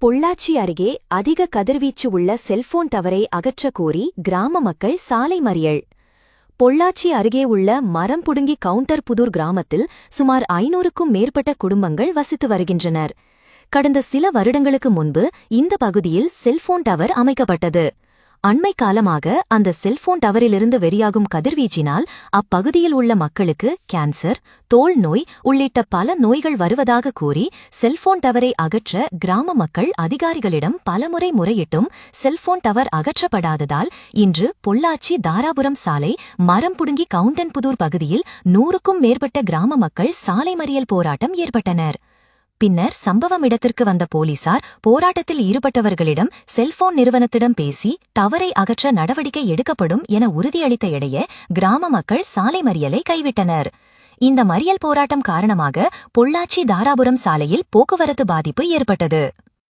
பொள்ளாச்சி அருகே அதிக கதிர்வீச்சு உள்ள செல்போன் டவரை அகற்றக் கோரி கிராம மக்கள் சாலை மறியல். பொள்ளாச்சி அருகே உள்ள மரம்புடுங்கி கவுண்டர்புதூர் கிராமத்தில் சுமார் 500க்கும் மேற்பட்ட குடும்பங்கள் வசித்து வருகின்றனர். கடந்த சில வருடங்களுக்கு முன்பு இந்த பகுதியில் செல்போன் டவர் அமைக்கப்பட்டது. அண்மை காலமாக அந்த செல்போன் டவரிலிருந்து வெளியாகும் கதிர்வீச்சினால் அப்பகுதியில் உள்ள மக்களுக்கு கேன்சர், தோல் நோய் உள்ளிட்ட பல நோய்கள் வருவதாக கூறி செல்போன் டவரை அகற்ற கிராம மக்கள் அதிகாரிகளிடம் பலமுறை முறையிட்டும் செல்போன் டவர் அகற்றப்படாததால் இன்று பொள்ளாச்சி தாராபுரம் சாலை மரம்புடுங்கி கவுண்டன்புதூர் பகுதியில் 100க்கும் மேற்பட்ட கிராம மக்கள் சாலை மறியல் போராட்டம் ஏற்பட்டனர். பின்னர் சம்பவம் இடத்திற்கு வந்த போலீசார் போராட்டத்தில் ஈடுபட்டவர்களிடம் செல்போன் நிறுவனத்திடம் பேசி டவரை அகற்ற நடவடிக்கை எடுக்கப்படும் என உறுதியளித்த இடையே கிராம மக்கள் சாலை மறியலை கைவிட்டனர். இந்த மறியல் போராட்டம் காரணமாக பொள்ளாச்சி தாராபுரம் சாலையில் போக்குவரத்து பாதிப்பு ஏற்பட்டது.